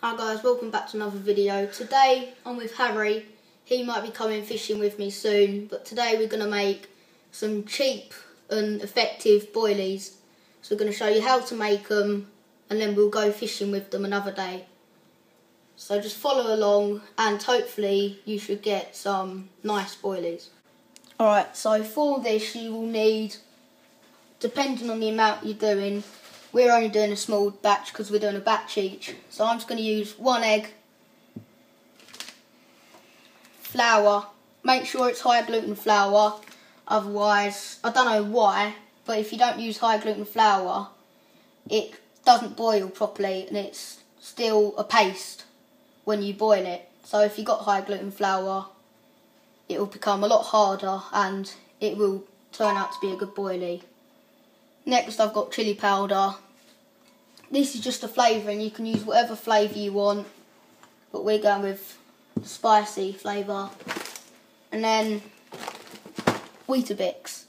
Hi guys, welcome back to another video. Today I'm with Harry. He might be coming fishing with me soon, but today we're going to make some cheap and effective boilies. So we're going to show you how to make them and then we'll go fishing with them another day. So just follow along and hopefully you should get some nice boilies. Alright, so for this you will need, depending on the amount you're doing, we're only doing a small batch because we're doing a batch each. So I'm just going to use 1 egg, flour. Make sure it's high gluten flour, otherwise, I don't know why, but if you don't use high gluten flour, it doesn't boil properly and it's still a paste when you boil it. So if you've got high gluten flour, it will become a lot harder and it will turn out to be a good boilie. Next I've got chilli powder. This is just a flavouring, you can use whatever flavour you want, but we're going with spicy flavour. And then Weetabix.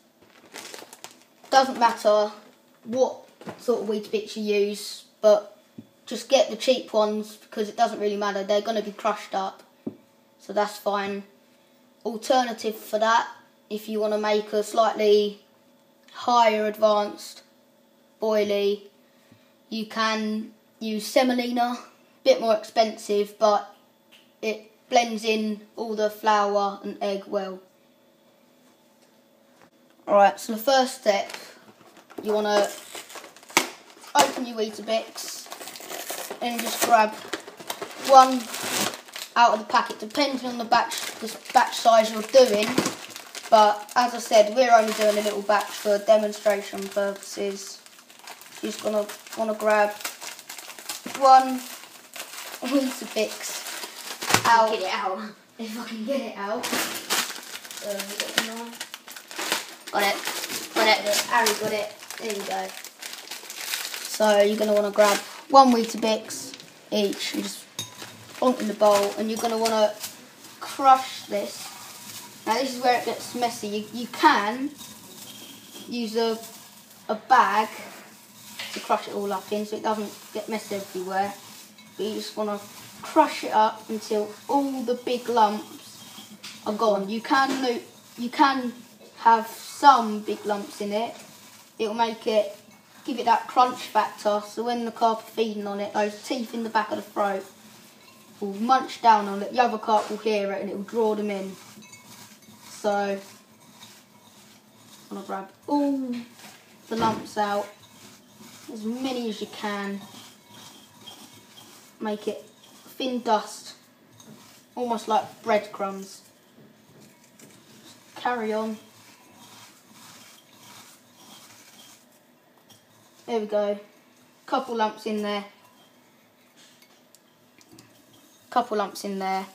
Doesn't matter what sort of Weetabix you use, but just get the cheap ones because it doesn't really matter, they're going to be crushed up, so that's fine. Alternative for that, if you want to make a slightly higher advanced boilie, you can use semolina, a bit more expensive, but it blends in all the flour and egg well. Alright, so the first step, you want to open your Weetabix and just grab one out of the packet, depending on the batch size you're doing. But as I said, we're only doing a little batch for demonstration purposes. You're just gonna want to grab one Weetabix out. Get it out. If I can get it out. Got it. Harry got it. There you go. So you're gonna want to grab one Weetabix each and just plonk in the bowl, and you're gonna want to crush this. Now this is where it gets messy. You can use a bag to crush it all up in so it doesn't get messy everywhere. But you just want to crush it up until all the big lumps are gone. You can have some big lumps in it. It will give it that crunch factor, so when the carp are feeding on it, those teeth in the back of the throat will munch down on it, the other carp will hear it and it will draw them in. So I'm going to grab all the lumps out, as many as you can. Make it thin dust, almost like breadcrumbs. Carry on. There we go. Couple lumps in there. Couple lumps in there.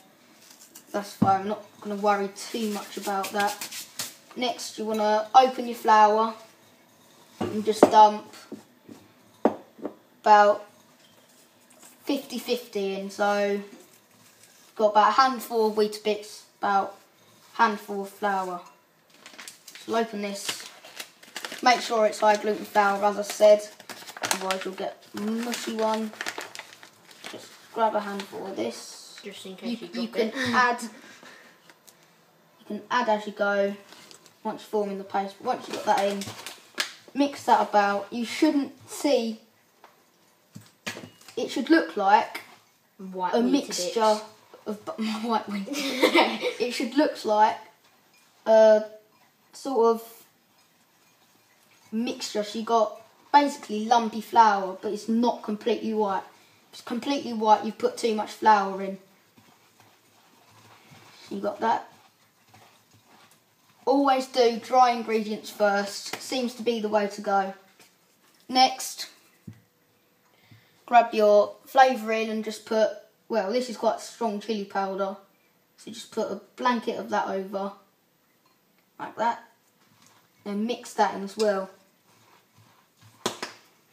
That's fine, I'm not going to worry too much about that. Next you want to open your flour and just dump about 50-50 in. So got about a handful of Weetabix, about a handful of flour. So we'll open this. Make sure it's high gluten flour as I said, otherwise you'll get a mushy one. Just grab a handful of this. Just in case you can add as you go once you're forming the paste. But once you've got that in, mix that about. You shouldn't see, it should look like white a mixture of white wheat. It should look like a sort of mixture. So you got basically lumpy flour, but it's not completely white. If it's completely white, you've put too much flour in. You got that. Always do dry ingredients first. Seems to be the way to go. Next, grab your flavour in and just put, well, this is quite strong chilli powder, so just put a blanket of that over, like that, and mix that in as well.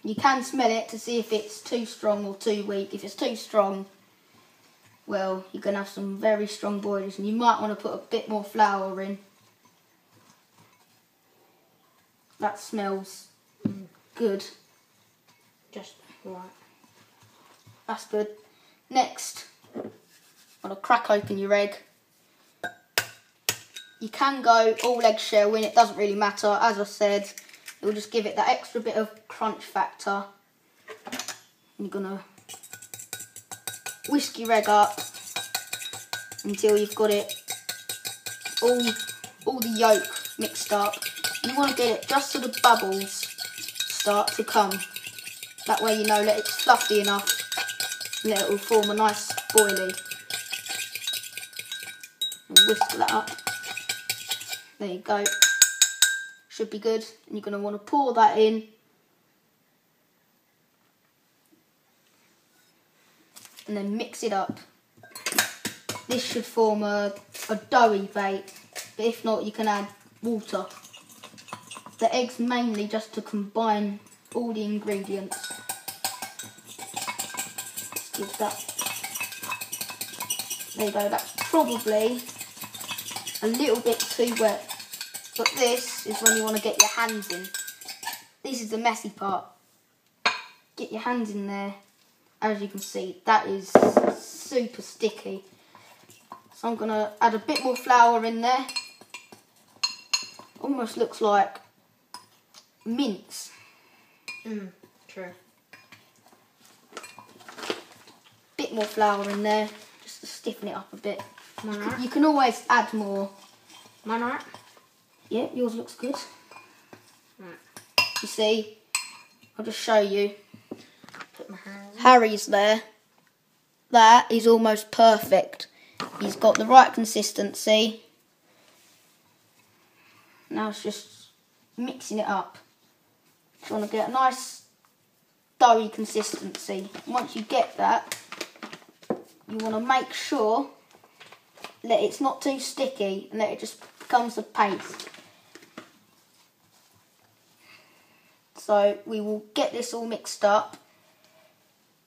You can smell it to see if it's too strong or too weak. If it's too strong, well, you're going to have some very strong boilies and you might want to put a bit more flour in. That smells good. Just right. That's good. Next, I'm going to crack open your egg. You can go all eggshell in, it doesn't really matter. As I said, it will just give it that extra bit of crunch factor. You're going to whisk your egg up until you've got it all the yolk mixed up. You want to get it just so the bubbles start to come. That way you know that it's fluffy enough and that it will form a nice boilie. And whisk that up. There you go. Should be good. And you're going to want to pour that in. And then mix it up. This should form a doughy bait, but if not, you can add water. The egg's mainly just to combine all the ingredients. Just give that. There you go, that's probably a little bit too wet, but this is when you want to get your hands in. This is the messy part. Get your hands in there. As you can see, that is super sticky. So I'm going to add a bit more flour in there. Almost looks like mince. True. Bit more flour in there, just to stiffen it up a bit. Right. You can always add more. Mine right? Yeah, yours looks good. Right. You see, I'll just show you. Put my hands in. Harry's there. That is almost perfect. He's got the right consistency. Now it's just mixing it up. You want to get a nice doughy consistency. Once you get that, you want to make sure that it's not too sticky and that it just becomes a paste. So we will get this all mixed up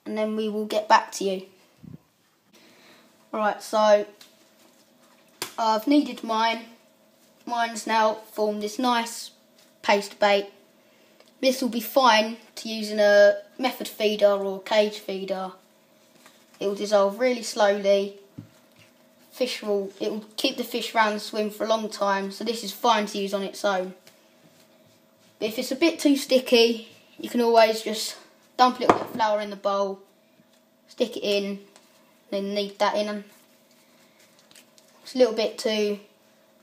and then we will get back to you. Right, so I've kneaded mine. Mine's now formed this nice paste bait. This will be fine to use in a method feeder or cage feeder. It will dissolve really slowly. It will keep the fish round the swim for a long time, so this is fine to use on its own. But if it's a bit too sticky, you can always just dump a little bit of flour in the bowl, stick it in, then knead that in. And it's a little bit too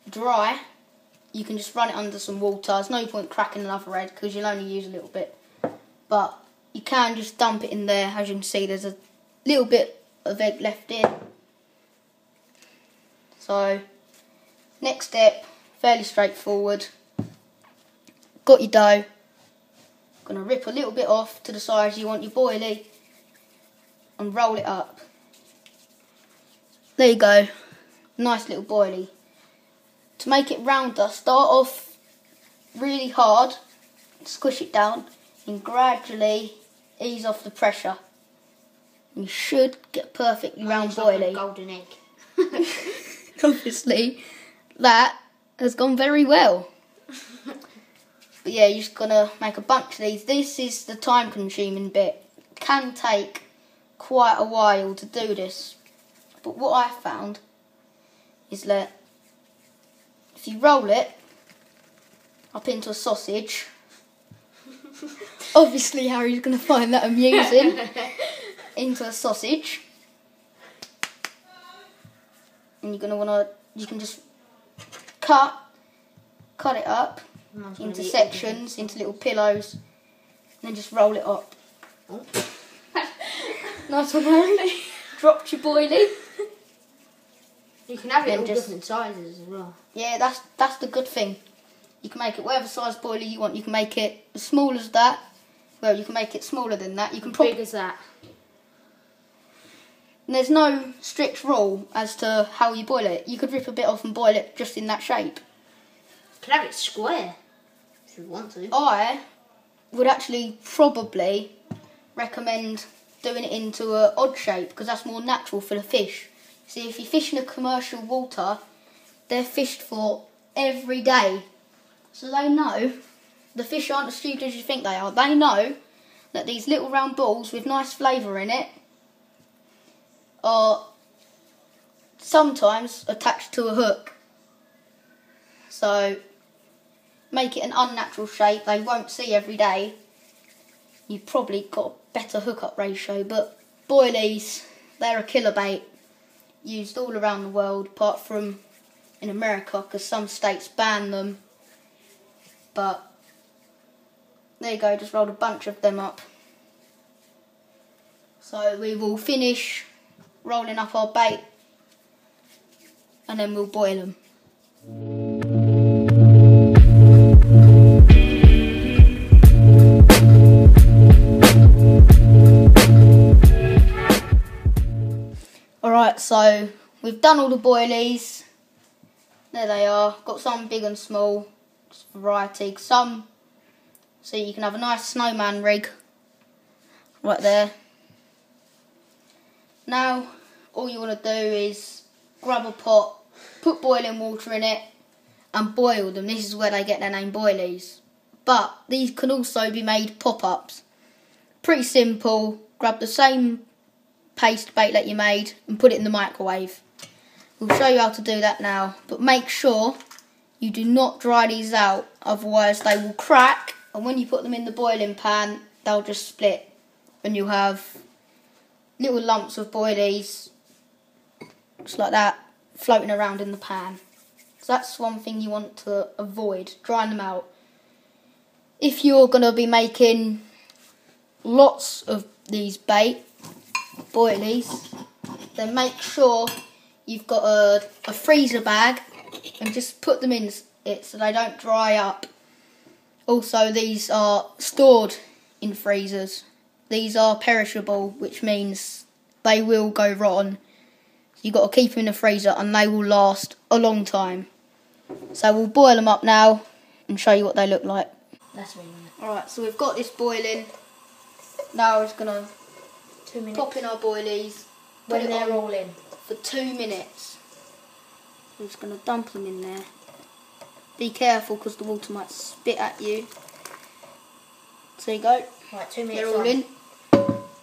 dry, you can just run it under some water. There's no point cracking another egg because you'll only use a little bit. But you can just dump it in there. As you can see, there's a little bit of egg left in. So, next step, fairly straightforward. Got your dough. Gonna rip a little bit off to the size you want your boilie and roll it up. There you go. Nice little boilie. To make it rounder, start off really hard, squish it down, and gradually ease off the pressure. You should get a perfectly round boilie. Like a golden egg. Obviously, that has gone very well. But yeah, you're just gonna make a bunch of these. This is the time-consuming bit. It can take quite a while to do this. But what I found is that if you roll it up into a sausage, obviously Harry's going to find that amusing, into a sausage, and you're going to want to, you can just cut it up into sections, into little pillows, and then just roll it up. Oh. Nice one, Harry. Dropped your boilie. You can have it Then all just- different sizes as well. Yeah, that's the good thing. You can make it whatever size boilie you want. You can make it as small as that. Well, you can make it smaller than that. You can Big as that. And there's no strict rule as to how you boil it. You could rip a bit off and boil it just in that shape. You can have it square if you want to. I would actually probably recommend doing it into an odd shape because that's more natural for the fish. See, if you fish in a commercial water, they're fished for every day. So they know, the fish aren't as stupid as you think they are. They know that these little round balls with nice flavour in it are sometimes attached to a hook. So make it an unnatural shape they won't see every day. You've probably got a better hookup ratio, but boilies, they're a killer bait, used all around the world apart from in America because some states ban them. But there you go, just rolled a bunch of them up. So we will finish rolling up our bait and then we'll boil them. Alright, so we've done all the boilies. There they are. Got some big and small, just variety. Some, so you can have a nice snowman rig right there. Now, all you want to do is grab a pot, put boiling water in it, and boil them. This is where they get their name, boilies. But these can also be made pop-ups. Pretty simple. Grab the same paste bait that you made and put it in the microwave. We'll show you how to do that now, but make sure you do not dry these out, otherwise they will crack, and when you put them in the boiling pan they'll just split and you'll have little lumps of boilies just like that floating around in the pan. So that's one thing you want to avoid, drying them out. If you're going to be making lots of these boilies, then make sure you've got a freezer bag and just put them in it so they don't dry up. Also, these are stored in freezers. These are perishable, which means they will go rotten. You've got to keep them in the freezer and they will last a long time. So we'll boil them up now and show you what they look like. That's really nice. Alright, so we've got this boiling. Now we're just going to 2 minutes. pop in our boilies. When they're all in. For 2 minutes. I'm just going to dump them in there. Be careful because the water might spit at you. So you go. Right, 2 minutes. They're all in.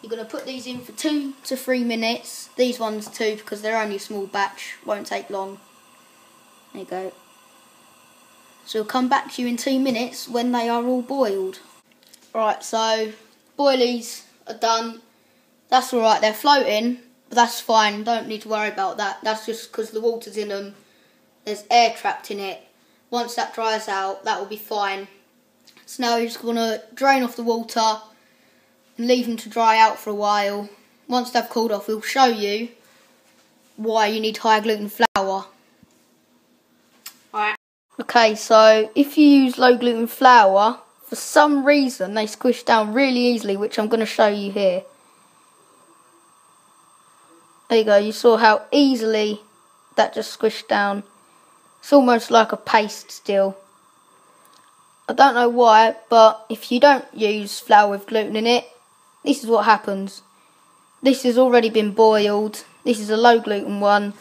You're going to put these in for 2 to 3 minutes. These ones 2 because they're only a small batch. Won't take long. There you go. So we'll come back to you in 2 minutes when they are all boiled. Right, so boilies are done. That's alright, they're floating. But that's fine, don't need to worry about that. That's just because the water's in them. There's air trapped in it. Once that dries out, that will be fine. So now you're just going to drain off the water and leave them to dry out for a while. Once they've cooled off, we'll show you why you need high gluten flour. Alright. Okay, so if you use low gluten flour, for some reason they squish down really easily, which I'm going to show you here. There you go, you saw how easily that just squished down. It's almost like a paste still. I don't know why, but if you don't use flour with gluten in it, this is what happens. This has already been boiled. This is a low gluten one.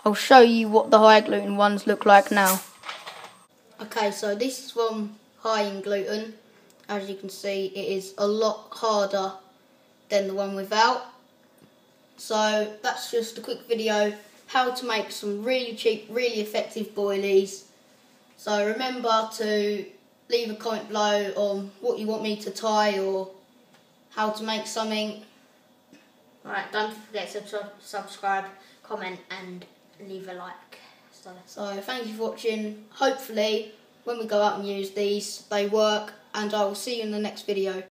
I'll show you what the high gluten ones look like now. Okay, so this is one high in gluten. As you can see, it is a lot harder than the one without. So that's just a quick video how to make some really cheap, really effective boilies. So remember to leave a comment below on what you want me to tie or how to make something. Alright, don't forget to subscribe, comment and leave a like. So thank you for watching. Hopefully when we go out and use these they work, and I will see you in the next video.